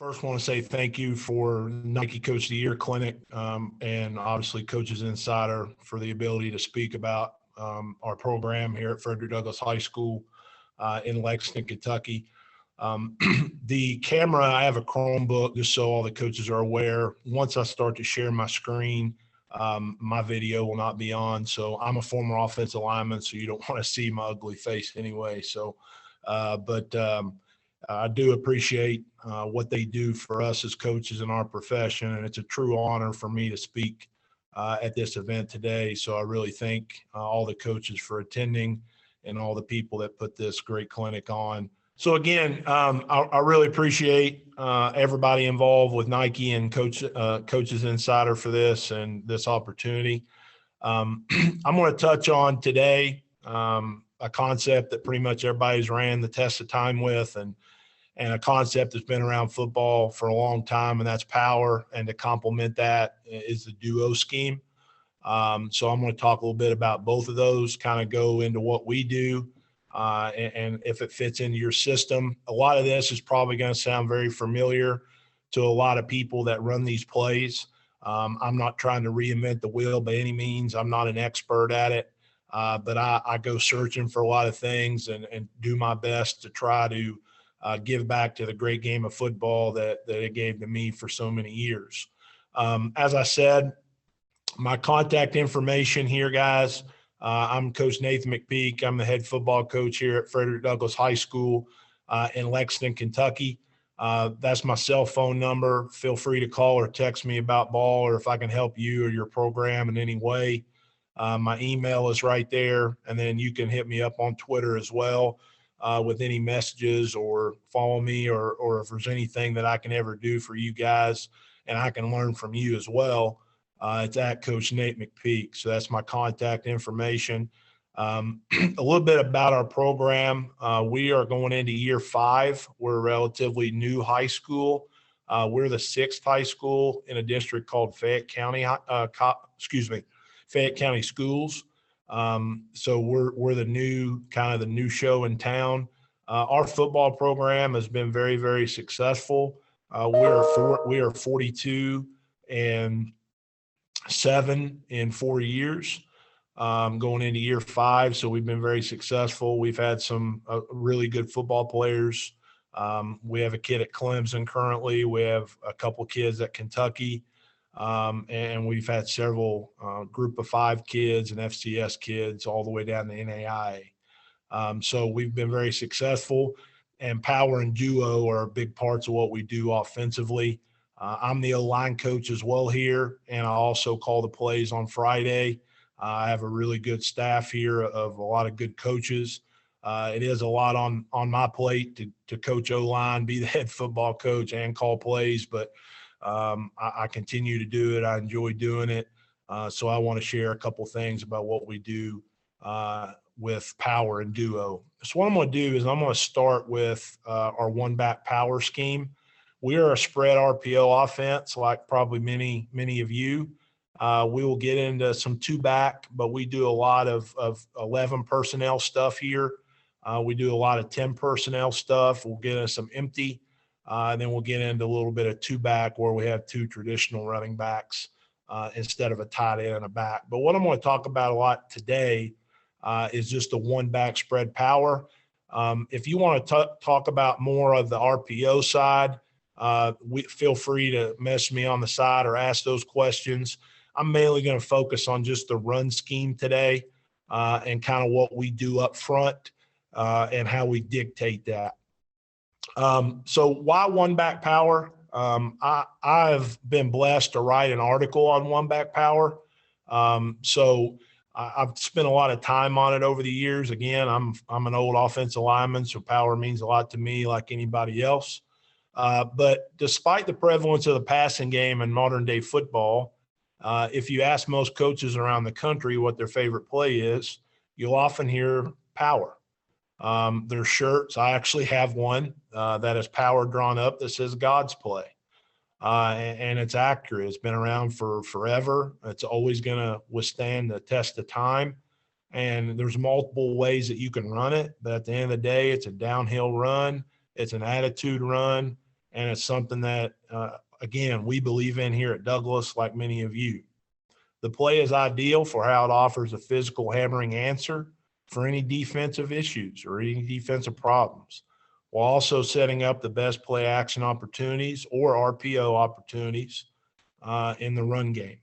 First, want to say thank you for Nike Coach of the Year Clinic and obviously Coaches Insider for the ability to speak about our program here at Frederick Douglass High School in Lexington, Kentucky. The camera, I have a Chromebook just so all the coaches are aware. Once I start to share my screen, my video will not be on. So I'm a former offensive lineman, so you don't want to see my ugly face anyway. So, I do appreciate what they do for us as coaches in our profession, and it's a true honor for me to speak at this event today. So I really thank all the coaches for attending and all the people that put this great clinic on. So again, I really appreciate everybody involved with Nike and Coaches Insider for this and this opportunity. I'm going to touch on today a concept that pretty much everybody's ran the test of time with, and a concept that's been around football for a long time, and that's power. And to complement that is the duo scheme. So I'm going to talk a little bit about both of those, kind of go into what we do and if it fits into your system. A lot of this is probably going to sound very familiar to a lot of people that run these plays. I'm not trying to reinvent the wheel by any means. I'm not an expert at it, but I go searching for a lot of things and do my best to try to give back to the great game of football that it gave to me for so many years. As I said, my contact information here, guys, I'm Coach Nathan McPeek. I'm the head football coach here at Frederick Douglass High School in Lexington, Kentucky. That's my cell phone number. Feel free to call or text me about ball, or if I can help you or your program in any way. My email is right there, and then you can hit me up on Twitter as well. With any messages, or follow me, or if there's anything that I can ever do for you guys and I can learn from you as well, it's at Coach Nate McPeek. So that's my contact information. A little bit about our program. We are going into year 5. We're a relatively new high school. We're the 6th high school in a district called Fayette County Schools. So we're the new show in town. Our football program has been very, very successful. We are 42-7 in 4 years, going into year 5. So we've been very successful. We've had some really good football players. We have a kid at Clemson currently. We have a couple kids at Kentucky. And we've had several group of 5 kids and FCS kids all the way down to NAIA. So we've been very successful, and power and duo are big parts of what we do offensively. I'm the O-line coach as well here, and I also call the plays on Friday. I have a really good staff here of a lot of good coaches. It is a lot on my plate to coach O-line, be the head football coach, and call plays, but I continue to do it. I enjoy doing it. So I want to share a couple things about what we do with power and duo. So what I'm going to do is I'm going to start with our one-back power scheme. We are a spread RPO offense, like probably many of you. We will get into some two-back, but we do a lot of 11 personnel stuff here. We do a lot of 10 personnel stuff. We'll get into some empty. And then we'll get into a little bit of two-back where we have 2 traditional running backs instead of a tight end and a back. But what I'm going to talk about a lot today is just a one-back spread power. If you want to talk about more of the RPO side, feel free to message me on the side or ask those questions. I'm mainly going to focus on just the run scheme today and kind of what we do up front and how we dictate that. So why one-back power? I've been blessed to write an article on one-back power. So I've spent a lot of time on it over the years. Again, I'm an old offensive lineman, so power means a lot to me like anybody else. But despite the prevalence of the passing game in modern day football, if you ask most coaches around the country what their favorite play is, you'll often hear power. Their shirts, I actually have one that is power drawn up that says God's play. And it's accurate. It's been around for forever. It's always going to withstand the test of time. And there's multiple ways that you can run it. But at the end of the day, it's a downhill run. It's an attitude run. And it's something that, again, we believe in here at Douglas, like many of you. The play is ideal for how it offers a physical hammering answer for any defensive issues or any defensive problems, while also setting up the best play action opportunities or RPO opportunities in the run game.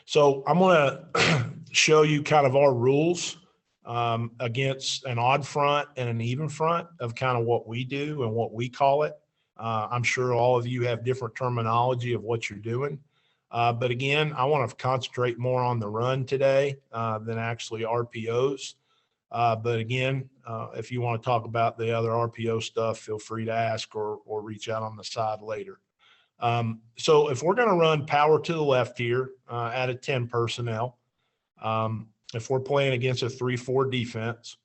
So I'm going to show you kind of our rules against an odd front and an even front of kind of what we do and what we call it. I'm sure all of you have different terminology of what you're doing. But again, I want to concentrate more on the run today than actually RPOs. But again, if you want to talk about the other RPO stuff, feel free to ask or reach out on the side later. So if we're going to run power to the left here at a 10 personnel, if we're playing against a 3-4 defense,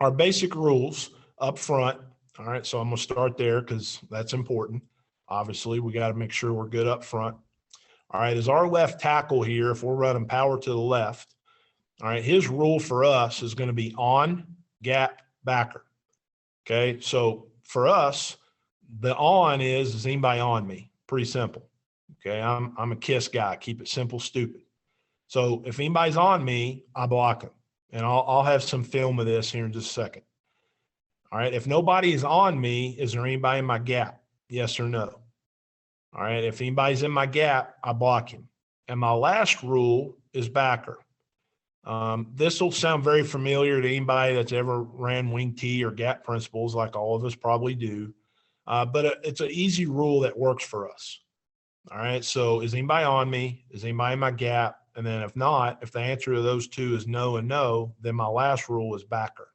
our basic rules up front. All right, so I'm going to start there because that's important. Obviously, we got to make sure we're good up front. All right, is our left tackle here, if we're running power to the left, all right, his rule for us is going to be on, gap, backer. Okay, so for us, the on is anybody on me? Pretty simple. Okay, I'm a KISS guy. Keep it simple, stupid. So if anybody's on me, I block them. And I'll have some film of this here in just a second. All right, if nobody is on me, is there anybody in my gap? Yes or no? All right, if anybody's in my gap, I block him. And my last rule is backer. This will sound very familiar to anybody that's ever ran wing T or gap principles, like all of us probably do. But it's an easy rule that works for us. All right, so is anybody on me? Is anybody in my gap? And then if not, if the answer to those two is no and no, then my last rule is backer.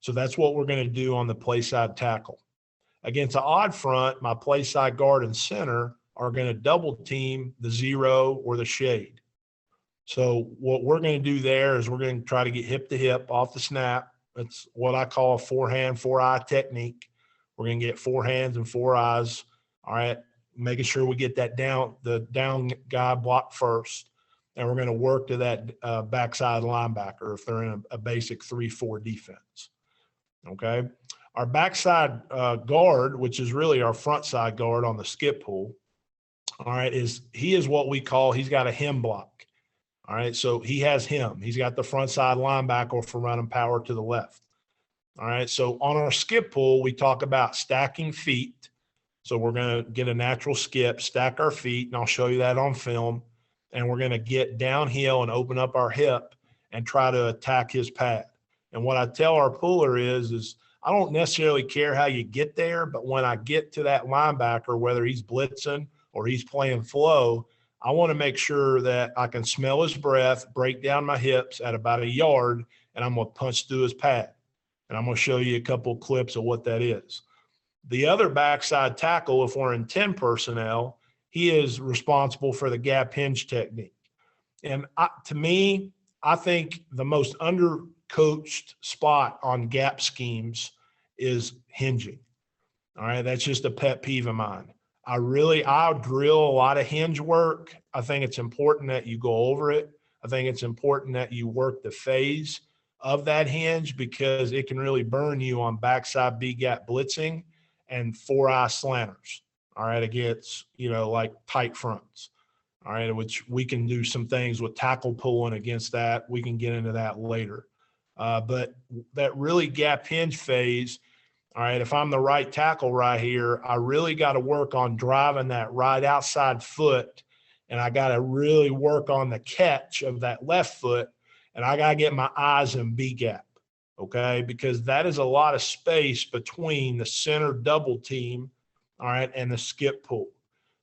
So that's what we're going to do on the play side tackle. Against an odd front, my play side guard and center are going to double team the zero or the shade. So what we're going to do there is we're going to try to get hip to hip off the snap. That's what I call a 4-hand, 4-eye technique. We're going to get 4 hands and 4 eyes. All right, making sure we get that the down guy blocked first. And we're going to work to that backside linebacker if they're in a basic 3-4 defense. Okay. Our backside guard, which is really our front side guard on the skip pull, all right, he is what we call, he's got a hem block. All right, so he has him. He's got the front side linebacker for running power to the left. All right, so on our skip pull, we talk about stacking feet. So we're going to get a natural skip, stack our feet, and I'll show you that on film. And we're going to get downhill and open up our hip and try to attack his pad. And what I tell our puller is I don't necessarily care how you get there, but when I get to that linebacker, whether he's blitzing or he's playing flow, I want to make sure that I can smell his breath, break down my hips at about 1 yard, and I'm going to punch through his pad. And I'm going to show you a couple of clips of what that is. The other backside tackle, if we're in 10 personnel, he is responsible for the gap hinge technique. And to me, I think the most undercoached spot on gap schemes is hinging. All right, that's just a pet peeve of mine. I'll drill a lot of hinge work. I think it's important that you go over it. I think it's important that you work the phase of that hinge because it can really burn you on backside B gap blitzing and 4-eye slanters. All right, against, like tight fronts. All right, which we can do some things with tackle pulling against that. We can get into that later. But that really gap hinge phase, all right, if I'm the right tackle right here, I really got to work on driving that right outside foot, and I got to really work on the catch of that left foot, and I got to get my eyes in B gap, okay, because that is a lot of space between the center double team, all right, and the skip pull.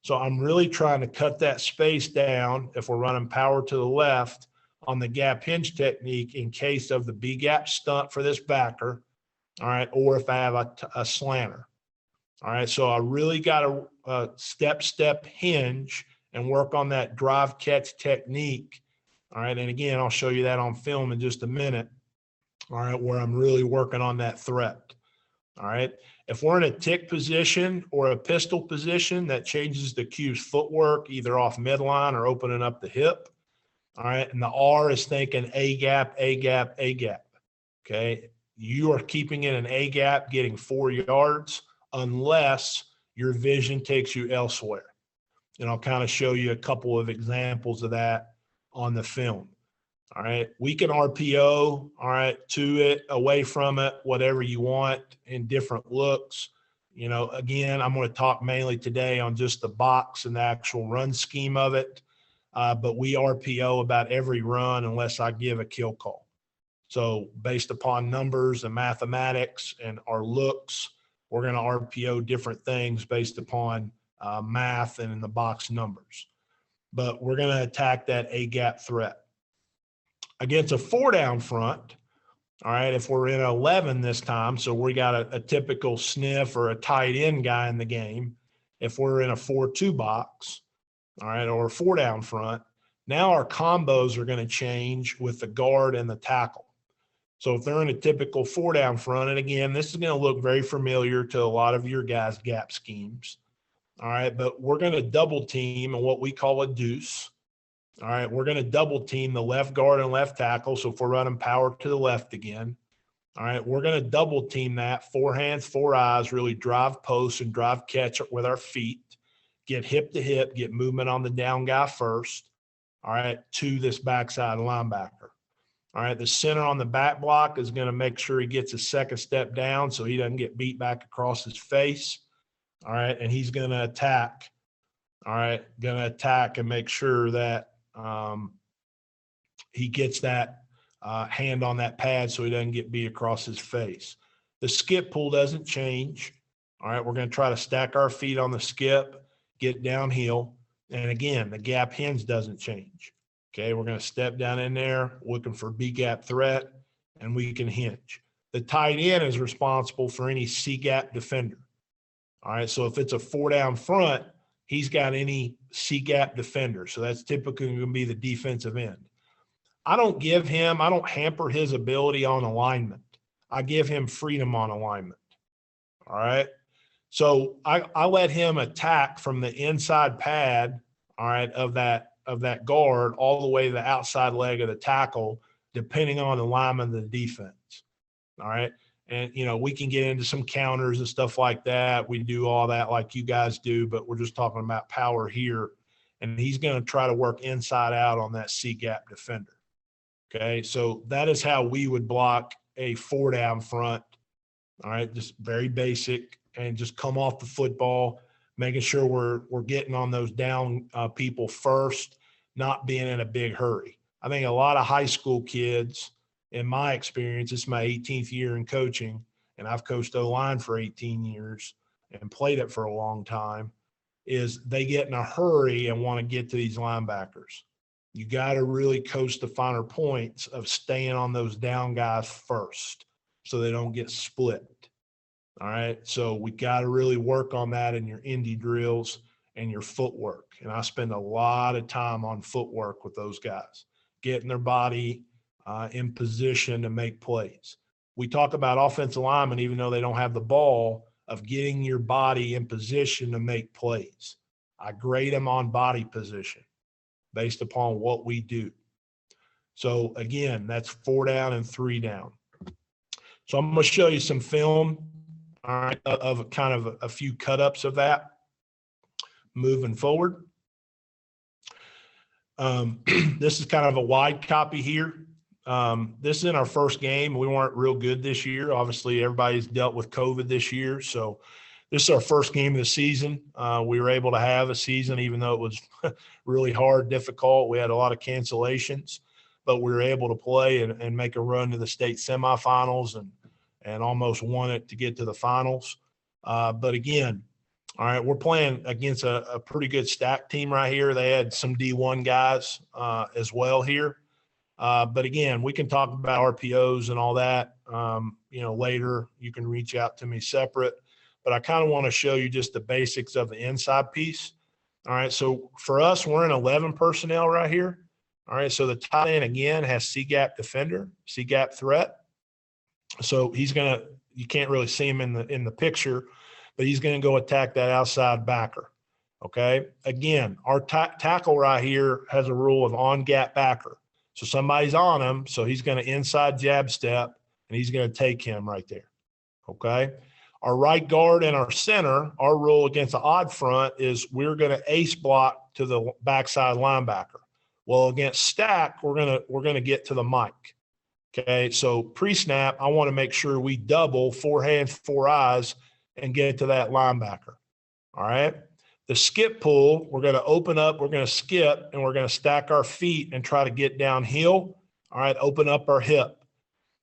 So I'm really trying to cut that space down if we're running power to the left on the gap hinge technique in case of the B gap stunt for this backer, all right, or if I have a slanter. All right, so I really got to step hinge and work on that drive catch technique. All right, and again, I'll show you that on film in just a minute. All right, where I'm really working on that threat. All right, if we're in a tick position or a pistol position, that changes the Q's footwork either off midline or opening up the hip. All right, and the R is thinking A gap, A gap, A gap. Okay, you are keeping it an A gap, getting 4 yards. unless your vision takes you elsewhere. And I'll kind of show you a couple of examples of that on the film. All right. We can RPO, all right, to it, away from it, whatever you want in different looks. You know, again, I'm going to talk mainly today on just the box and the actual run scheme of it. But we RPO about every run unless I give a kill call. So based upon numbers and mathematics and our looks, we're going to RPO different things based upon math and in the box numbers. But we're going to attack that A-gap threat. Against a 4-down front, all right, if we're in 11 this time, so we got a typical sniff or a tight end guy in the game. If we're in a 4-2 box, all right, or a 4-down front, now our combos are going to change with the guard and the tackle. So if they're in a typical 4-down front, and again, this is going to look very familiar to a lot of your guys' gap schemes, all right, but we're going to double team in what we call a deuce. All right, we're going to double team the left guard and left tackle. So if we're running power to the left again, all right, we're going to double team that, 4 hands, 4 eyes, really drive post and drive catch with our feet, get hip to hip, get movement on the down guy first, all right, to this backside linebacker. All right, the center on the back block is going to make sure he gets a second step down so he doesn't get beat back across his face. All right, and he's going to attack. All right, going to attack and make sure that he gets that hand on that pad so he doesn't get beat across his face. The skip pull doesn't change. All right, we're going to try to stack our feet on the skip, get downhill. And again, the gap hinge doesn't change. Okay, we're going to step down in there looking for B-gap threat, and we can hinge. The tight end is responsible for any C-gap defender. All right, so if it's a 4-down front, he's got any C-gap defender. So that's typically going to be the defensive end. I don't hamper his ability on alignment. I give him freedom on alignment. All right. So I let him attack from the inside pad, all right, of that guard all the way to the outside leg of the tackle, depending on the alignment of the defense. All right. And, you know, we can get into some counters and stuff like that. We do all that like you guys do, but we're just talking about power here. And he's going to try to work inside out on that C-gap defender. Okay, so that is how we would block a 4-down front. All right, just very basic, and just come off the football, making sure we're getting on those down people first, not being in a big hurry. I think a lot of high school kids, in my experience, it's my 18th year in coaching, and I've coached O-line for 18 years and played it for a long time, is they get in a hurry and want to get to these linebackers. You got to really coach the finer points of staying on those down guys first so they don't get split. All right. So we got to really work on that in your indie drills and your footwork. And I spend a lot of time on footwork with those guys, getting their body in position to make plays. We talk about offensive linemen, even though they don't have the ball, of getting your body in position to make plays. I grade them on body position based upon what we do. So again, that's 4-down and 3-down. So I'm going to show you some film, all right, of kind of a few cut-ups of that moving forward. This is kind of a wide copy here. This is in our first game. We weren't real good this year. Obviously, everybody's dealt with COVID this year. So this is our first game of the season. We were able to have a season, even though it was really hard, difficult. We had a lot of cancellations, but we were able to play and make a run to the state semifinals and almost won it to get to the finals. But again, all right, we're playing against a pretty good stack team right here. They had some D1 guys as well here. But again, we can talk about RPOs and all that, later. You can reach out to me separate. But I kind of want to show you just the basics of the inside piece. All right, so for us, we're in 11 personnel right here. All right, so the tight end, again, has C-gap defender, C-gap threat. So he's going to – you can't really see him in the picture, but he's going to go attack that outside backer, okay? Again, our tackle right here has a rule of on-gap backer. So somebody's on him, so he's going to inside jab step, and he's going to take him right there, okay? Our right guard and our center, our rule against the odd front is we're going to ace block to the backside linebacker. Well, against stack, we're gonna get to the mic. Okay, so pre-snap, I want to make sure we double 4 hands, 4 eyes, and get to that linebacker. All right. The skip pull, we're going to open up, we're going to skip, and we're going to stack our feet and try to get downhill. All right, open up our hip.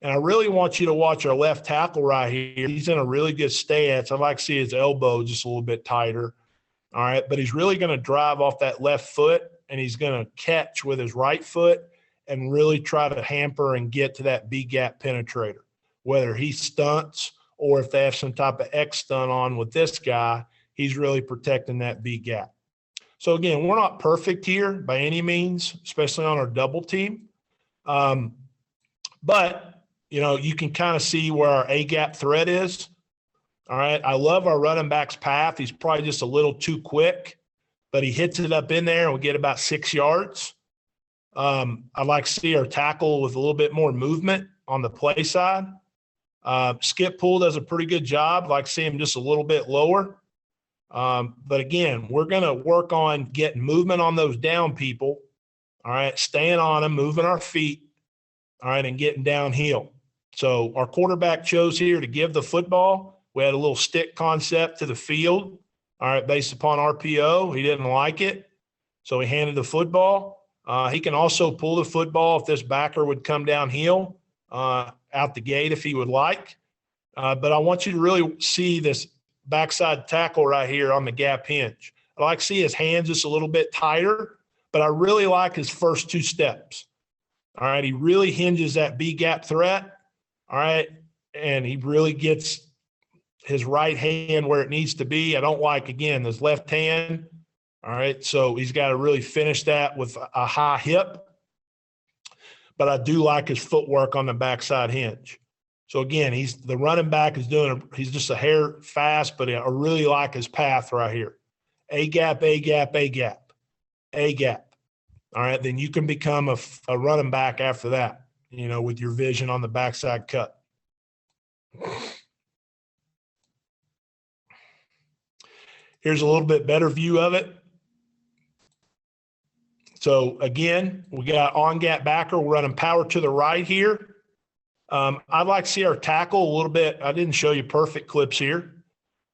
And I really want you to watch our left tackle right here. He's in a really good stance. I'd like to see his elbow just a little bit tighter. All right, but he's really going to drive off that left foot, and he's going to catch with his right foot and really try to hamper and get to that B-gap penetrator. Whether he stunts or if they have some type of X stunt on with this guy, he's really protecting that B-gap. So, again, we're not perfect here by any means, especially on our double team. But, you know, you can kind of see where our A-gap threat is. All right, I love our running back's path. He's probably just a little too quick, but he hits it up in there and we get about 6 yards. I'd like to see our tackle with a little bit more movement on the play side. Skip pull does a pretty good job. I'd like to see him just a little bit lower. But again, we're going to work on getting movement on those down people. All right, staying on them, moving our feet. All right, and getting downhill. So our quarterback chose here to give the football. We had a little stick concept to the field, all right, based upon RPO. He didn't like it, so he handed the football. He can also pull the football if this backer would come downhill out the gate if he would like. But I want you to really see this backside tackle right here on the gap hinge. I like to see his hands just a little bit tighter, but I really like his first 2 steps. All right, he really hinges that B-gap threat, all right, and he really gets his right hand where it needs to be. I don't like, again, his left hand, all right, so he's got to really finish that with a high hip, but I do like his footwork on the backside hinge. So, again, the running back is he's just a hair fast, but I really like his path right here. A-gap, A-gap, A-gap, A-gap. All right, then you can become a running back after that, you know, with your vision on the backside cut. Here's a little bit better view of it. So, again, we got on-gap backer. We're running power to the right here. I'd like to see our tackle a little bit. I didn't show you perfect clips here.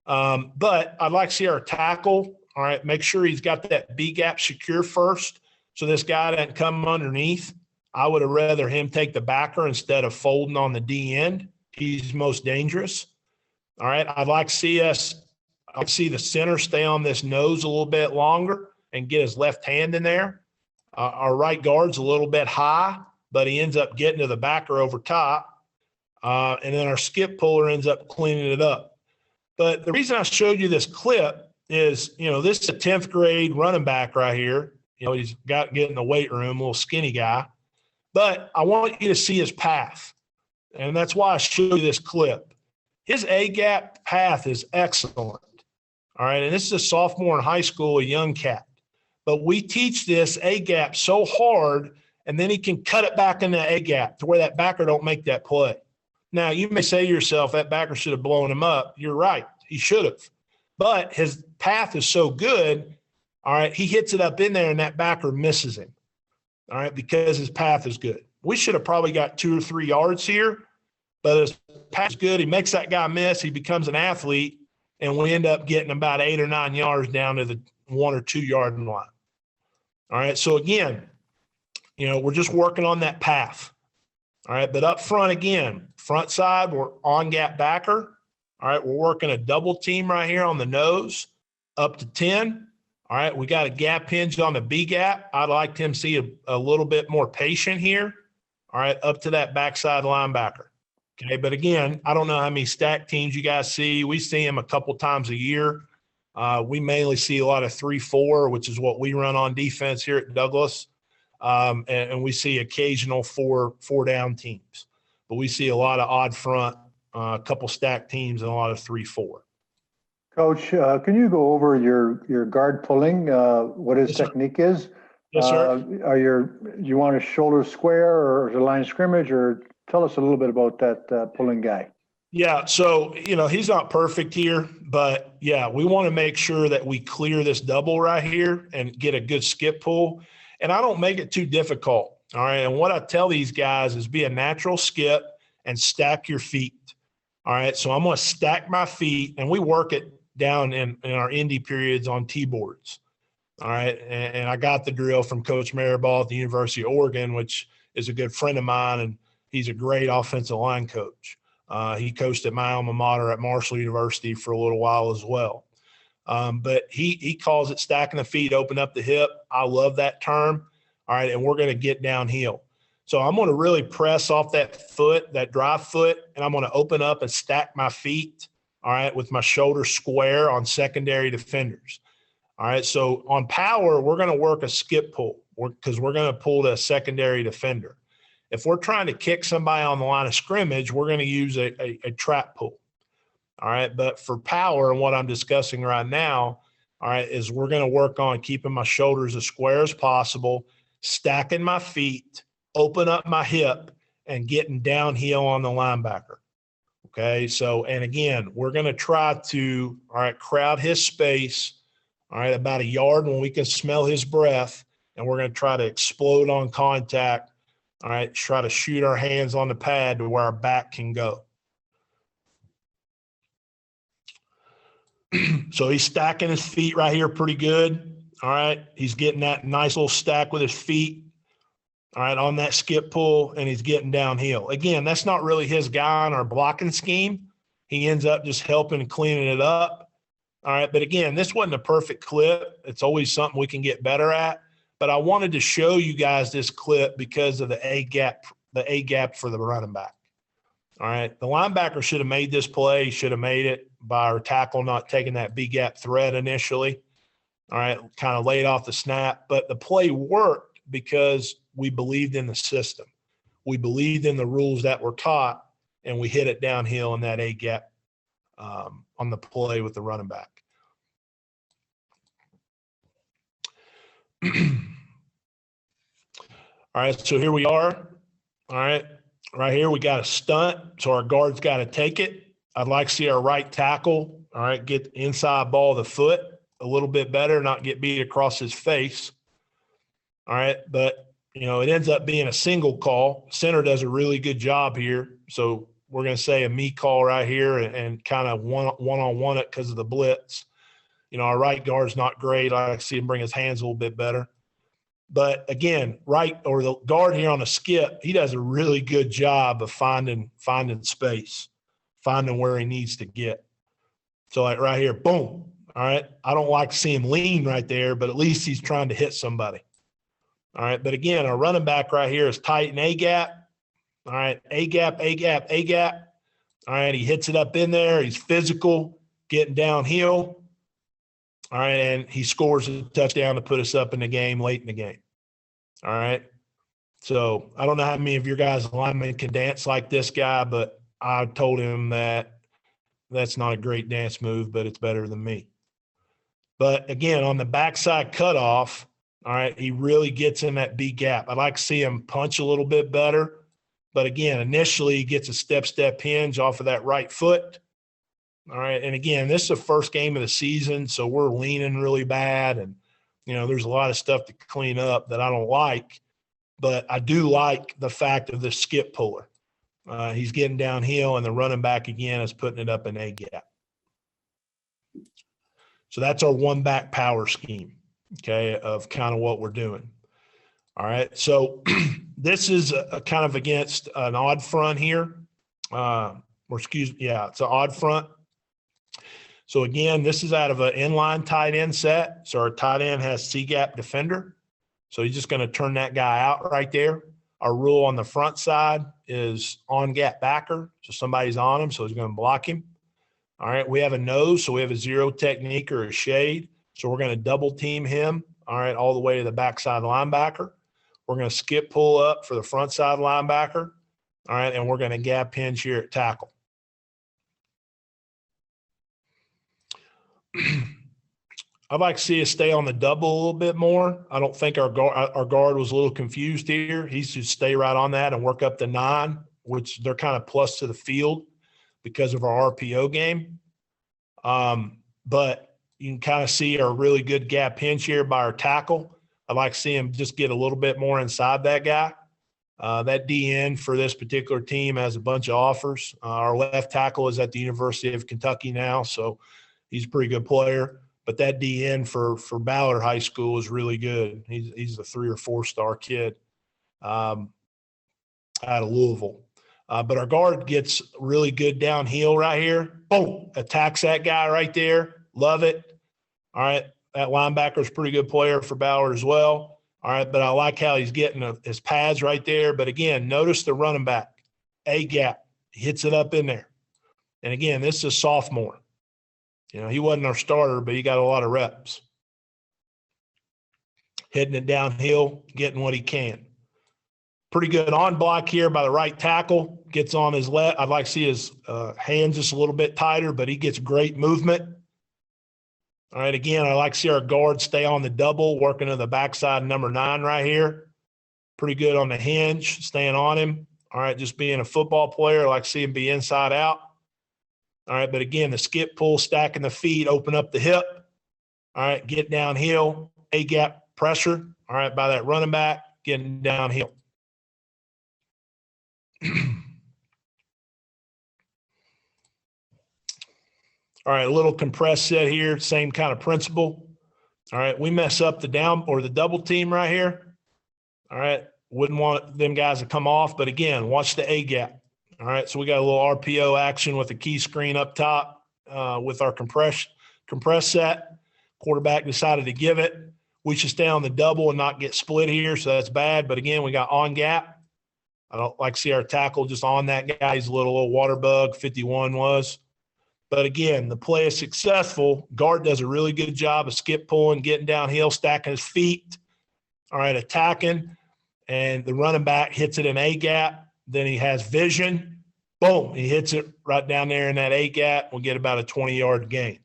But I'd like to see our tackle, all right, make sure he's got that B-gap secure first. So this guy doesn't come underneath. I would have rather him take the backer instead of folding on the D end. He's most dangerous. All right. I'd like to see the center stay on this nose a little bit longer and get his left hand in there. Our right guard's a little bit high, but he ends up getting to the backer over top. And then our skip puller ends up cleaning it up. But the reason I showed you this clip is, you know, this is a 10th grade running back right here. You know, he's got get in the weight room, little skinny guy. But I want you to see his path. And that's why I showed you this clip. His A-gap path is excellent. All right. And this is a sophomore in high school, a young cat. But we teach this A-gap so hard, and then he can cut it back in the A-gap to where that backer don't make that play. Now, you may say to yourself, that backer should have blown him up. You're right. He should have. But his path is so good. All right, he hits it up in there, and that backer misses him, all right, because his path is good. We should have probably got 2 or 3 yards here, but his path is good. He makes that guy miss. He becomes an athlete, and we end up getting about 8 or 9 yards down to the 1 or 2 yard line. All right, so again, you know, we're just working on that path. All right, but up front again, front side, we're on-gap backer. All right, we're working a double team right here on the nose up to 10. All right, we got a gap hinge on the B-gap. I'd like him to see a little bit more patient here. All right, up to that backside linebacker. Okay, but again, I don't know how many stack teams you guys see. We see them a couple times a year. We mainly see a lot of 3-4, which is what we run on defense here at Douglas. And we see occasional four-down teams. But we see a lot of odd front, a couple stack teams, and a lot of 3-4. Coach, can you go over your guard pulling, what his technique is? Yes, sir. Do you want a shoulder square or is it line scrimmage, or tell us a little bit about that pulling guy? Yeah. So, he's not perfect here, but yeah, we want to make sure that we clear this double right here and get a good skip pull. And I don't make it too difficult. All right. And what I tell these guys is be a natural skip and stack your feet. All right. So I'm going to stack my feet, and we work it down in our indie periods on T-boards. All right. And I got the drill from Coach Mariball at the University of Oregon, which is a good friend of mine, and he's a great offensive line coach. He coached at my alma mater at Marshall University for a little while as well. But he calls it stacking the feet, open up the hip. I love that term. All right. And we're going to get downhill. So I'm going to really press off that foot, that drive foot, and I'm going to open up and stack my feet, all right, with my shoulder square on secondary defenders. All right. So on power, we're going to work a skip pull because we're going to pull the secondary defender. If we're trying to kick somebody on the line of scrimmage, we're going to use a trap pull. All right. But for power and what I'm discussing right now, all right, is we're going to work on keeping my shoulders as square as possible, stacking my feet, open up my hip, and getting downhill on the linebacker. Okay. So, and again, we're going to try to, all right, crowd his space, all right, about a yard when we can smell his breath, and we're going to try to explode on contact. All right, try to shoot our hands on the pad to where our back can go. So he's stacking his feet right here pretty good. All right, he's getting that nice little stack with his feet, all right, on that skip pull, and he's getting downhill. Again, that's not really his guy on our blocking scheme. He ends up just helping and cleaning it up. All right, but again, this wasn't a perfect clip. It's always something we can get better at. But I wanted to show you guys this clip because of the A gap for the running back. All right. The linebacker should have made this play. He should have made it by our tackle not taking that B gap threat initially. All right. Kind of laid off the snap. But the play worked because we believed in the system. We believed in the rules that were taught, and we hit it downhill in that A gap on the play with the running back. All right, so here we are. All right, right here we got a stunt, so our guard's got to take it. I'd like to see our right tackle, all right, get the inside ball of the foot a little bit better, not get beat across his face. All right, but, it ends up being a single call. Center does a really good job here, so we're going to say a me call right here and kind of one-on-one it because of the blitz. Our right guard's not great. I like to see him bring his hands a little bit better. But again, the guard here on a skip, he does a really good job of finding space, finding where he needs to get. So like right here, boom. All right. I don't like to see him lean right there, but at least he's trying to hit somebody. All right. But again, our running back right here is tight in A gap. All right. A gap, A gap, A gap. All right. He hits it up in there. He's physical, getting downhill. All right, and he scores a touchdown to put us up in the game late in the game. All right. So I don't know how many of your guys' linemen can dance like this guy, but I told him that that's not a great dance move, but it's better than me. But again, on the backside cutoff, all right, he really gets in that B gap. I'd like to see him punch a little bit better. But again, initially he gets a step hinge off of that right foot. All right. And again, this is the first game of the season, so we're leaning really bad. And, there's a lot of stuff to clean up that I don't like. But I do like the fact of the skip puller. He's getting downhill, and the running back, again, is putting it up in A gap. So that's our one-back power scheme, okay, of kind of what we're doing. All right. So this is a kind of against an odd front here. It's an odd front. So again, this is out of an inline tight end set. So our tight end has C-gap defender. So he's just going to turn that guy out right there. Our rule on the front side is on gap backer. So somebody's on him, so he's going to block him. All right, we have a nose, so we have a zero technique or a shade. So we're going to double team him, all right, all the way to the backside linebacker. We're going to skip pull up for the front side linebacker. All right, and we're going to gap hinge here at tackle. I'd like to see us stay on the double a little bit more. I don't think our guard was a little confused here. He should stay right on that and work up the 9, which they're kind of plus to the field. because of our RPO game. But you can kind of see our really good gap hinge here by our tackle. I'd like to see him just get a little bit more inside that guy. That DN for this particular team has a bunch of offers. Our left tackle is at the University of Kentucky now, so he's a pretty good player. But that DN for Ballard High School is really good. He's a 3 or 4 star kid out of Louisville. But our guard gets really good downhill right here. Boom, attacks that guy right there. Love it. All right, that linebacker's a pretty good player for Ballard as well. All right, but I like how he's getting his pads right there. But again, notice the running back, A gap, hits it up in there. And again, this is a sophomore. You know, he wasn't our starter, but he got a lot of reps. Hitting it downhill, getting what he can. Pretty good on block here by the right tackle. Gets on his left. I'd like to see his hands just a little bit tighter, but he gets great movement. All right, again, I like to see our guard stay on the double, working to the backside number 9 right here. Pretty good on the hinge, staying on him. All right, just being a football player, I like to see him be inside out. All right, but again, the skip pull, stacking the feet, open up the hip. All right, get downhill, A-gap pressure. All right, by that running back, getting downhill. All right, a little compressed set here, same kind of principle. All right, we mess up the down or the double team right here. All right, wouldn't want them guys to come off, but again, watch the A gap. All right, so we got a little RPO action with a key screen up top with our compress set. Quarterback decided to give it. We should stay on the double and not get split here, so that's bad. But again, we got on gap. I don't like to see our tackle just on that guy. He's a little water bug, 51 was. But again, the play is successful. Guard does a really good job of skip pulling, getting downhill, stacking his feet. All right, attacking. And the running back hits it in A gap. Then he has vision. Boom, he hits it right down there in that A gap. We'll get about a 20-yard gain.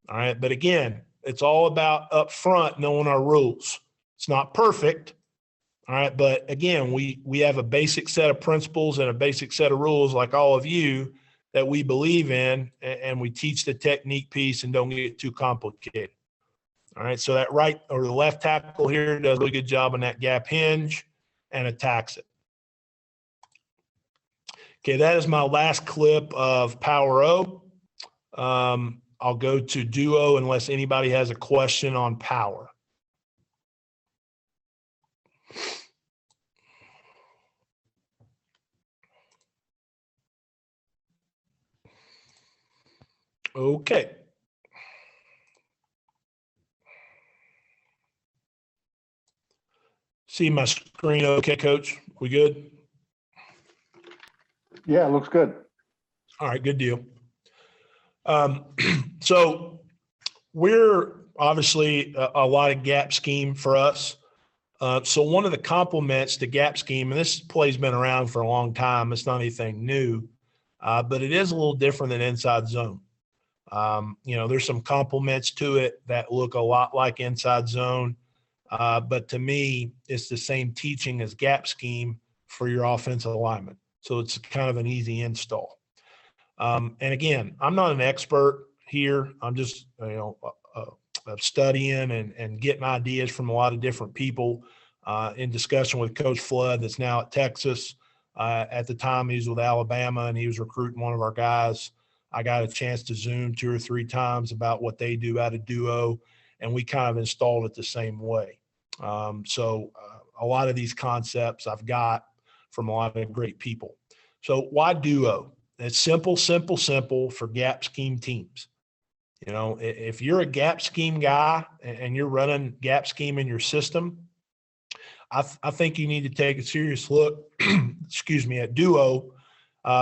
All right, but again, it's all about up front knowing our rules. It's not perfect. All right, but again, we have a basic set of principles and a basic set of rules like all of you that we believe in, and we teach the technique piece and don't get too complicated. All right, so that right or the left tackle here does a really good job on that gap hinge and attacks it. Okay, that is my last clip of Power O. I'll go to Duo unless anybody has a question on Power. Okay. See my screen okay, Coach? We good? Yeah, it looks good. All right, good deal. So we're obviously a lot of gap scheme for us. So one of the complements to gap scheme, and this play's been around for a long time, it's not anything new, but it is a little different than inside zone. You know, there's some complements to it that look a lot like inside zone. But to me, it's the same teaching as gap scheme for your offensive alignment. So it's kind of an easy install. And again, I'm not an expert here. I'm just, studying and getting ideas from a lot of different people in discussion with Coach Flood that's now at Texas. At the time, he was with Alabama, and he was recruiting one of our guys. I got a chance to Zoom 2 or 3 times about what they do out of Duo, and we kind of installed it the same way. So a lot of these concepts I've got from a lot of great people. So why Duo? It's simple for gap scheme teams. You know, if you're a gap scheme guy and you're running gap scheme in your system, I think you need to take a serious look, at Duo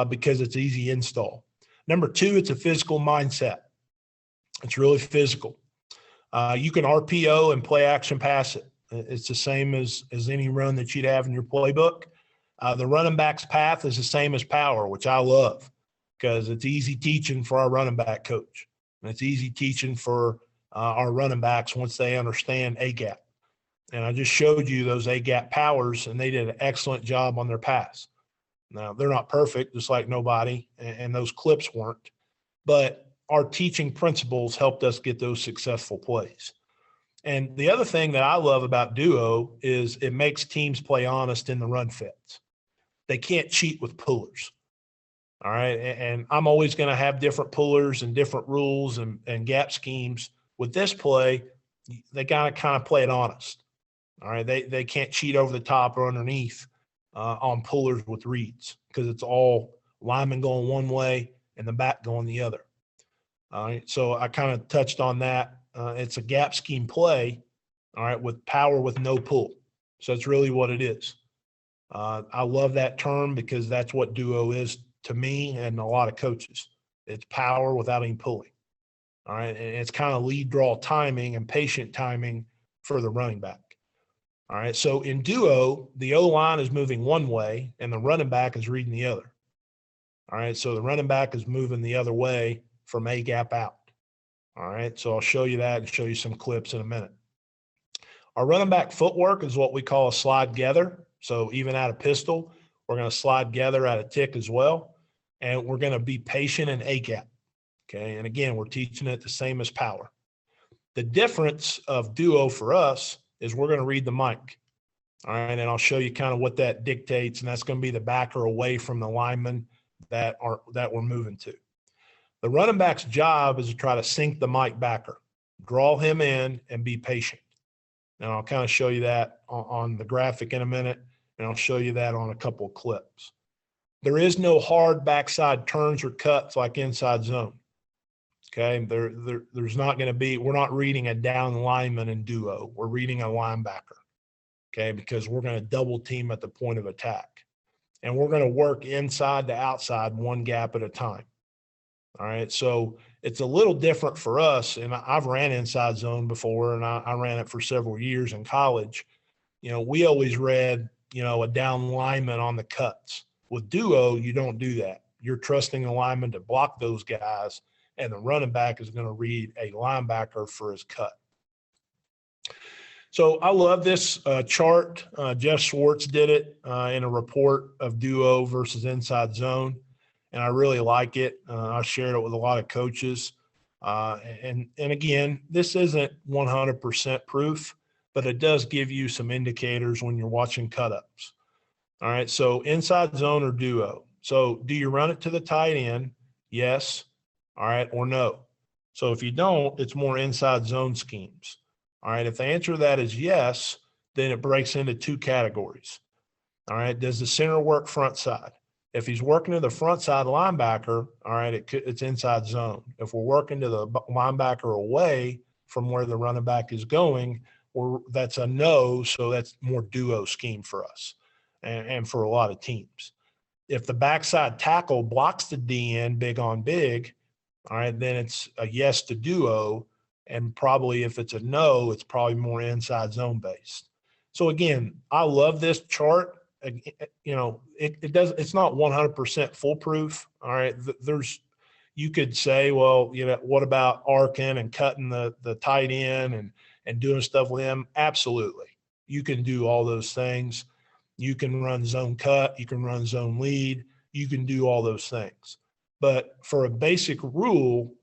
because it's easy install. Number 2, it's a physical mindset. It's really physical. You can RPO and play action pass it. It's the same as any run that you'd have in your playbook. The running back's path is the same as power, which I love because it's easy teaching for our running back coach. And it's easy teaching for our running backs once they understand A-gap. And I just showed you those A-gap powers, and they did an excellent job on their pass. Now, they're not perfect, just like nobody, and those clips weren't, but our teaching principles helped us get those successful plays. And the other thing that I love about duo is it makes teams play honest in the run fits. They can't cheat with pullers. All right. And I'm always going to have different pullers and different rules and gap schemes. With this play, they got to kind of play it honest. All right. They can't cheat over the top or underneath on pullers with reads, because it's all linemen going one way and the back going the other. All right. So I kind of touched on that. It's a gap scheme play, all right, with power with no pull. So that's really what it is. I love that term because that's what duo is to me and a lot of coaches. It's power without any pulling. All right. And it's kind of lead draw timing and patient timing for the running back. All right. So in duo, the O-line is moving one way and the running back is reading the other. All right. So the running back is moving the other way from A gap out. All right. So I'll show you that and show you some clips in a minute. Our running back footwork is what we call a slide gather. So even out of pistol, we're going to slide gather out of tick as well. And we're going to be patient in A gap. Okay. And again, we're teaching it the same as power. The difference of duo for us is we're going to read the mic. All right. And I'll show you kind of what that dictates. And that's going to be the backer away from the lineman that we're moving to. The running back's job is to try to sink the mic backer, draw him in, and be patient. And I'll kind of show you that on the graphic in a minute, and I'll show you that on a couple of clips. There is no hard backside turns or cuts like inside zone. Okay, there's not going to be, we're not reading a down lineman in duo. We're reading a linebacker, okay, because we're going to double team at the point of attack. And we're going to work inside to outside one gap at a time. All right, so it's a little different for us, and I've ran inside zone before, and I ran it for several years in college. You know, we always read, you know, a down lineman on the cuts. With duo, you don't do that. You're trusting the lineman to block those guys, and the running back is going to read a linebacker for his cut. So I love this chart. Jeff Schwartz did it in a report of duo versus inside zone. And I really like it. I shared it with a lot of coaches. And again, this isn't 100% proof, but it does give you some indicators when you're watching cut-ups. All right, so inside zone or duo. So do you run it to the tight end? Yes. All right, or no. So if you don't, it's more inside zone schemes. All right, if the answer to that is yes, then it breaks into two categories. All right, does the center work front side? If he's working to the front side linebacker, all right, it's inside zone. If we're working to the linebacker away from where the running back is going, that's a no, so that's more duo scheme for us and for a lot of teams. If the backside tackle blocks the DN big on big, all right, then it's a yes to duo, and probably if it's a no, it's probably more inside zone based. So again, I love this chart. You know, it's not 100% foolproof. All right. You could say, well, you know, what about arcing and cutting the tight end and doing stuff with him? Absolutely. You can do all those things. You can run zone cut. You can run zone lead. You can do all those things. But for a basic rule,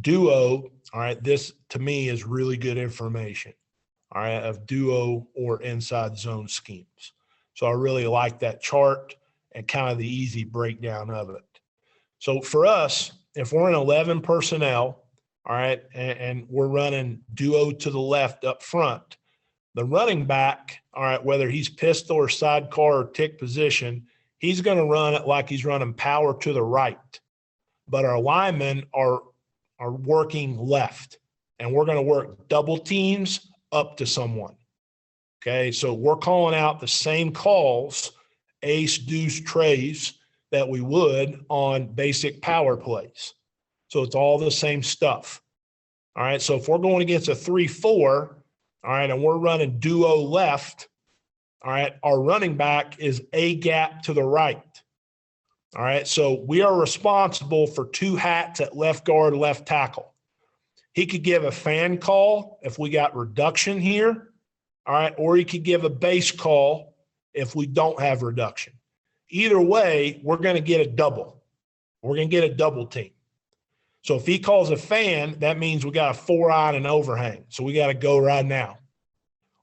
duo, all right, this to me is really good information, all right, of duo or inside zone schemes. So I really like that chart and kind of the easy breakdown of it. So for us, if we're in 11 personnel, all right, and we're running duo to the left up front, the running back, all right, whether he's pistol or sidecar or tick position, he's going to run it like he's running power to the right. But our linemen are working left, and we're going to work double teams up to someone. Okay, so we're calling out the same calls, ace, deuce, trays, that we would on basic power plays. So it's all the same stuff. All right, so if we're going against a 3-4, all right, and we're running duo left, all right, our running back is a gap to the right. All right, so we are responsible for two hats at left guard, left tackle. He could give a fan call if we got reduction here. All right, or he could give a base call if we don't have reduction. either way, we're going to get a double. We're going to get a double team. So if he calls a fan, that means we got a 4-eye and an overhang. So we got to go right now.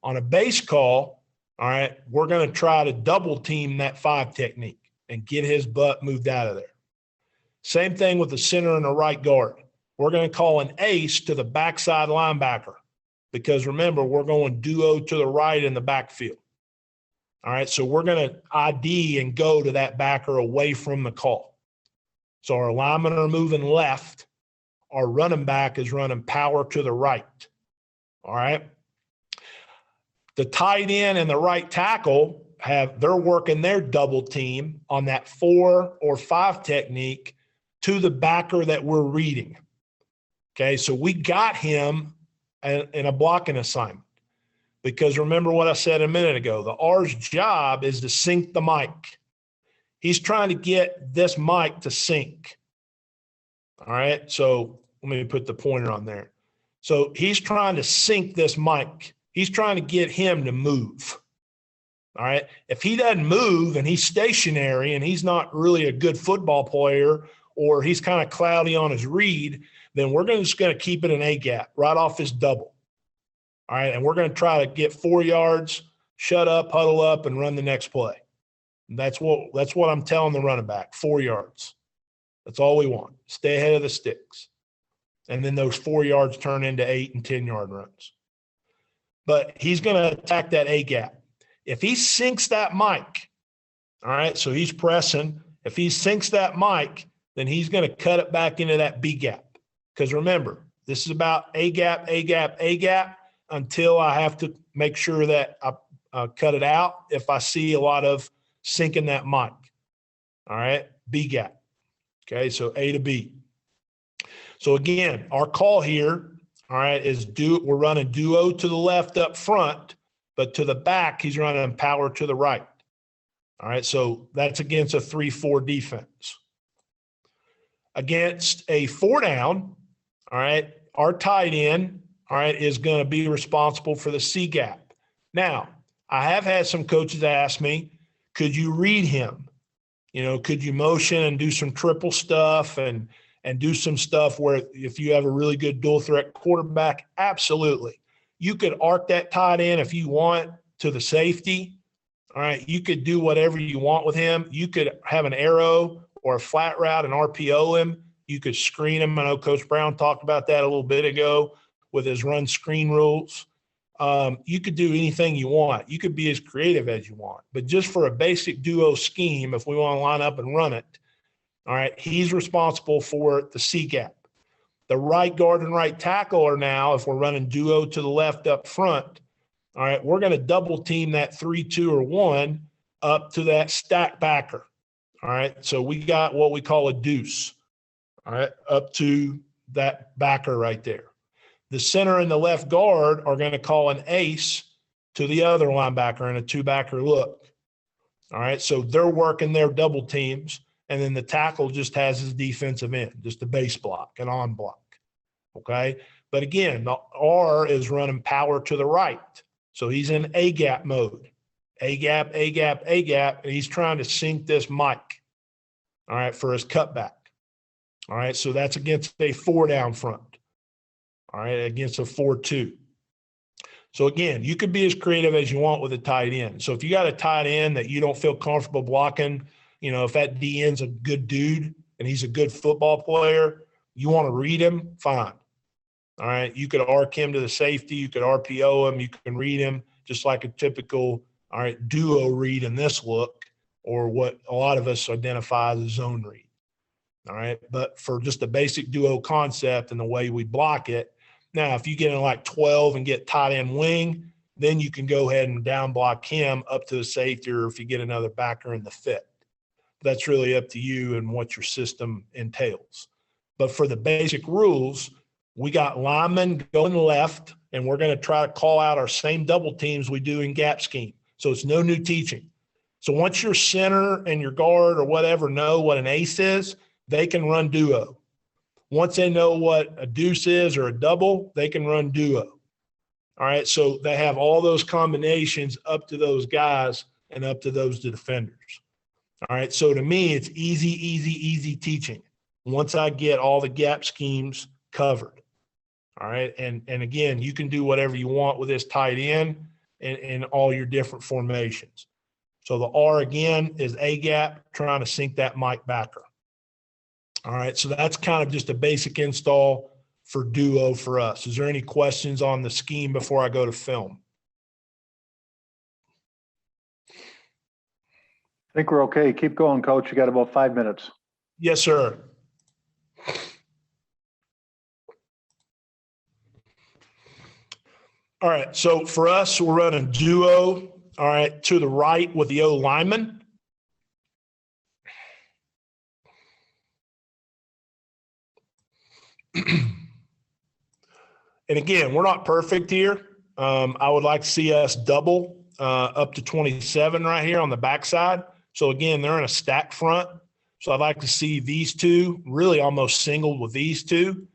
On a base call, all right, we're going to try to double team that 5 technique and get his butt moved out of there. Same thing with the center and the right guard. We're going to call an ace to the backside linebacker because remember, we're going duo to the right in the backfield. All right, so we're going to ID and go to that backer away from the call. So our linemen are moving left. Our running back is running power to the right. All right. The tight end and the right tackle they're working their double team on that 4 or 5 technique to the backer that we're reading. Okay, so we got him in a blocking assignment because remember what I said a minute ago, the R's job is to sync the mic. He's trying to get this mic to sync. All right, so let me put the pointer on there. So he's trying to sync this mic. He's trying to get him to move. All right, if he doesn't move and he's stationary and he's not really a good football player or he's kind of cloudy on his read, then we're just going to keep it an A gap right off his double. All right, and we're going to try to get 4 yards, shut up, huddle up, and run the next play. And that's what I'm telling the running back, 4 yards. That's all we want. Stay ahead of the sticks. And then those 4 yards turn into 8 and 10-yard runs. But he's going to attack that A gap. If he sinks that mic, all right, so he's pressing. If he sinks that mic, then he's going to cut it back into that B gap. Because remember, this is about A gap, A gap, A gap until I have to make sure that I cut it out if I see a lot of sinking that mic. All right, B gap. Okay, so A to B. So again, our call here, all right, is we're running duo to the left up front, but to the back, he's running power to the right. All right, so that's against a 3-4 defense. Against a 4 down, all right, our tight end, all right, is going to be responsible for the C gap. Now, I have had some coaches ask me, could you read him? You know, could you motion and do some triple stuff and do some stuff where if you have a really good dual threat quarterback, absolutely. You could arc that tight end if you want to the safety. All right, you could do whatever you want with him. You could have an arrow or a flat route and RPO him. You could screen him. I know Coach Brown talked about that a little bit ago with his run screen rules. You could do anything you want. You could be as creative as you want. But just for a basic duo scheme, if we want to line up and run it, all right, he's responsible for the C gap. The right guard and right tackle are now, if we're running duo to the left up front, all right, we're going to double team that 3, 2, or 1 up to that stack backer. All right, so we got what we call a deuce, all right, up to that backer right there. The center and the left guard are going to call an ace to the other linebacker in a 2-backer look. All right, so they're working their double teams, and then the tackle just has his defensive end, just a base block, an on block. Okay, but again, the R is running power to the right, so he's in A gap mode. A gap, A gap, A gap, and he's trying to sink this mic, all right, for his cutback. All right, so that's against a 4 down front. All right, against a 4-2. So again, you could be as creative as you want with a tight end. So if you got a tight end that you don't feel comfortable blocking, you know, if that DN's a good dude and he's a good football player, you want to read him, fine. All right, you could arc him to the safety, you could RPO him, you can read him just like a typical, all right, duo read in this look, or what a lot of us identify as a zone read. All right, but for just a basic duo concept and the way we block it, now if you get in like 12 and get tight end wing, then you can go ahead and down block him up to the safety, or if you get another backer in the fit. That's really up to you and what your system entails. But for the basic rules, we got linemen going left, and we're going to try to call out our same double teams we do in gap scheme. So it's no new teaching. So once your center and your guard or whatever know what an ace is, they can run duo. Once they know what a deuce is or a double, they can run duo. All right, so they have all those combinations up to those guys and up to those defenders. All right. So to me, it's easy teaching once I get all the gap schemes covered. All right. And again, you can do whatever you want with this tight end and all your different formations. So the R again is A gap, trying to sink that Mike backer. All right. So that's kind of just a basic install for duo for us. Is there any questions on the scheme before I go to film? I think we're okay. Keep going, Coach. You got about 5 minutes. Yes, sir. All right. So for us, we're running duo. All right. To the right with the O lineman. And again, we're not perfect here. I would like to see us double up to 27 right here on the backside. So again, they're in a stack front. So I'd like to see these two really almost singled with these two.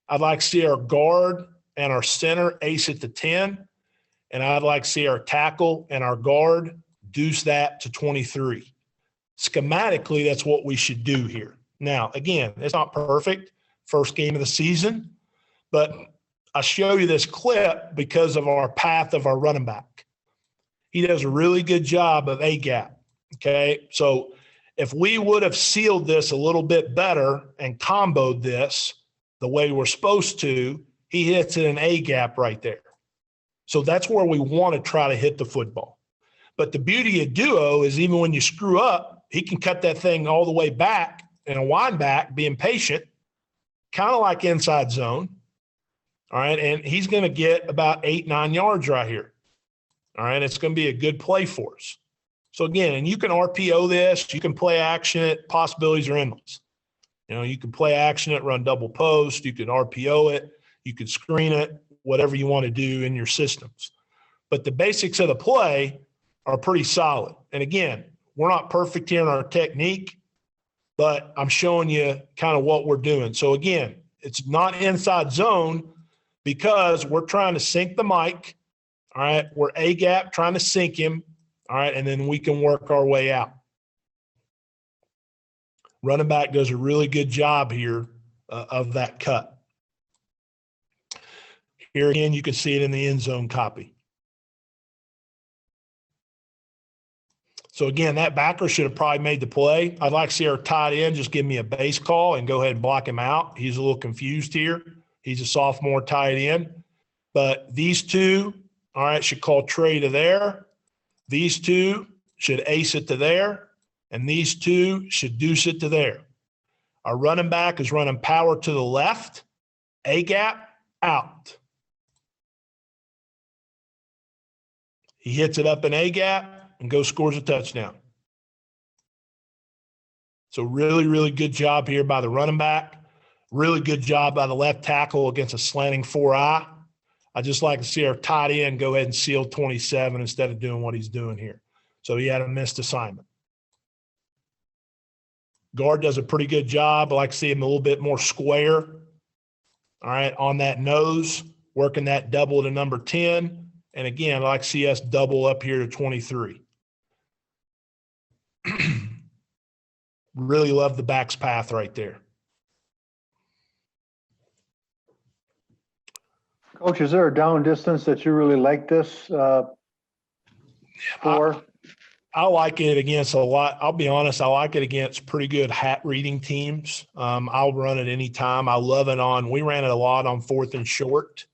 I'd like to see our guard and our center ace it to 10. And I'd like to see our tackle and our guard deuce that to 23. Schematically, that's what we should do here. Now, again, it's not perfect. First game of the season. But I show you this clip because of our path of our running back. He does a really good job of A gap. Okay. So if we would have sealed this a little bit better and comboed this the way we're supposed to, he hits it an A gap right there. So that's where we want to try to hit the football. But the beauty of duo is even when you screw up, he can cut that thing all the way back and a wind back, being patient, kind of like inside zone. All right. And he's going to get about 8-9 yards right here. All right. It's going to be a good play for us. So again, and you can RPO this, you can play action it, possibilities are endless. You know, you can play action it, run double post, you can RPO it, you can screen it, whatever you want to do in your systems. But the basics of the play are pretty solid. And again, we're not perfect here in our technique, but I'm showing you kind of what we're doing. So again, it's not inside zone because we're trying to sink the mic. All right. We're A gap trying to sink him. All right. And then we can work our way out. Running back does a really good job here of that cut. Here again, you can see it in the end zone copy. So again, that backer should have probably made the play. I'd like to see our tight end just give me a base call and go ahead and block him out. He's a little confused here. He's a sophomore tight end. But these two, all right, should call Trey to there. These two should ace it to there. And these two should deuce it to there. Our running back is running power to the left, A gap, out. He hits it up in A gap and goes scores a touchdown. So really, really good job here by the running back. Really good job by the left tackle against a slanting 4-eye. I just like to see our tight end go ahead and seal 27 instead of doing what he's doing here. So he had a missed assignment. Guard does a pretty good job. I like to see him a little bit more square. All right, on that nose, working that double to number 10. And again, I like to see us double up here to 23. Really love the back's path right there. Coach, is there a down distance that you really like this for? I like it against a lot. I'll be honest. I like it against pretty good hat reading teams. I'll run it anytime. I love it on, we ran it a lot on 4th and short.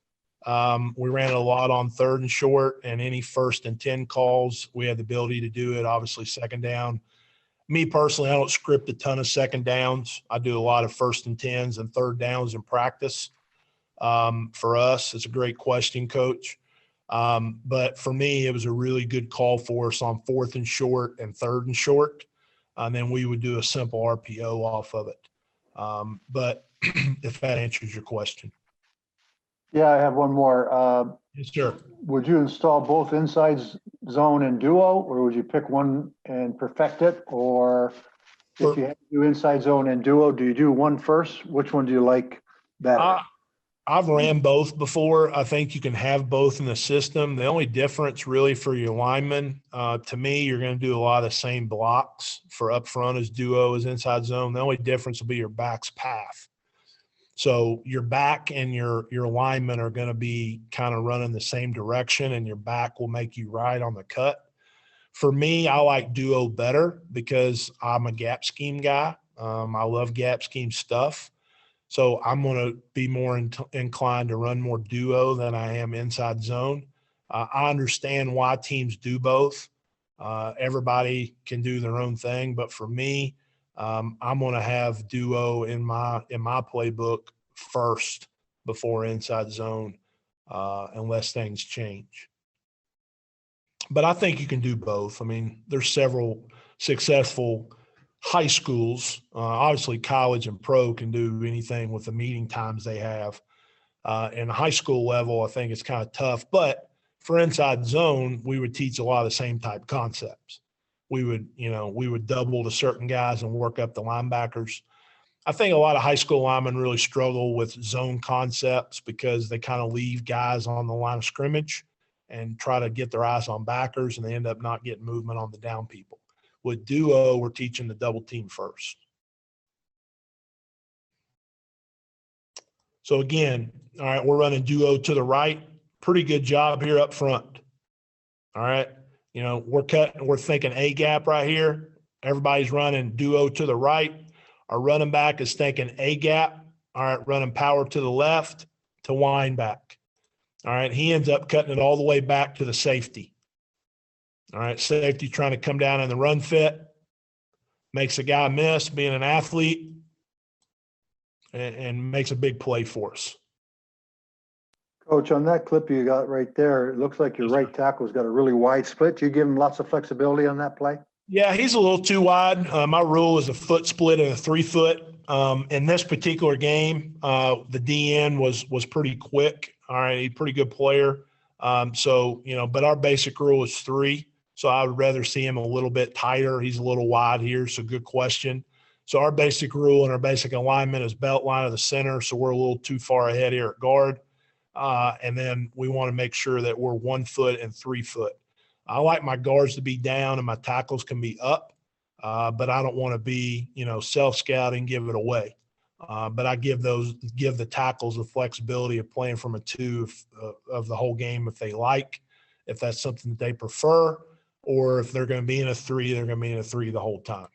We ran it a lot on 3rd and short, and any 1st and 10 calls, we have the ability to do it. Obviously 2nd down. Me personally, I don't script a ton of 2nd downs. I do a lot of 1st and 10s and 3rd downs in practice. For us, it's a great question, Coach. But for me, it was a really good call for us on 4th and short and 3rd and short. And then we would do a simple RPO off of it. But if that answers your question. Yeah, I have one more. Yes, sir. Would you install both inside zone and duo, or would you pick one and perfect it? Or if you have to do inside zone and duo, do you do one first? Which one do you like better? I've ran both before. I think you can have both in the system. The only difference really for your linemen, to me, you're going to do a lot of the same blocks for up front as duo as inside zone. The only difference will be your back's path. So your back and your linemen are going to be kind of running the same direction, and your back will make you ride on the cut. For me, I like duo better because I'm a gap scheme guy. I love gap scheme stuff. So I'm going to be more inclined to run more duo than I am inside zone. I understand why teams do both. Everybody can do their own thing, but for me, I'm going to have duo in my playbook first before inside zone, unless things change. But I think you can do both. I mean, there's several successful high schools, obviously college and pro can do anything with the meeting times they have. In the high school level, I think it's kind of tough. But for inside zone, we would teach a lot of the same type concepts. We would double to certain guys and work up the linebackers. I think a lot of high school linemen really struggle with zone concepts because they kind of leave guys on the line of scrimmage and try to get their eyes on backers, and they end up not getting movement on the down people. With duo, we're teaching the double team first. So again, all right, we're running duo to the right. Pretty good job here up front. All right. We're thinking A gap right here. Everybody's running duo to the right. Our running back is thinking A gap. All right, running power to the left to wind back. All right, he ends up cutting it all the way back to the safety. All right, safety trying to come down in the run fit, makes a guy miss, being an athlete, and makes a big play for us. Coach, on that clip you got right there, it looks like your right tackle's got a really wide split. You give him lots of flexibility on that play? Yeah, he's a little too wide. My rule is a foot split and a 3 foot. In this particular game, the DN was pretty quick. All right, he's a pretty good player. But our basic rule is 3. So I would rather see him a little bit tighter. He's a little wide here, so good question. So our basic rule and our basic alignment is belt line of the center, so we're a little too far ahead here at guard. And then we want to make sure that we're 1 foot and 3 foot. I like my guards to be down and my tackles can be up, but I don't want to be, self-scouting, give it away. But I give the tackles the flexibility of playing from a 2 of the whole game if they like, if that's something that they prefer, or if they're going to be in a 3, they're going to be in a 3 the whole time.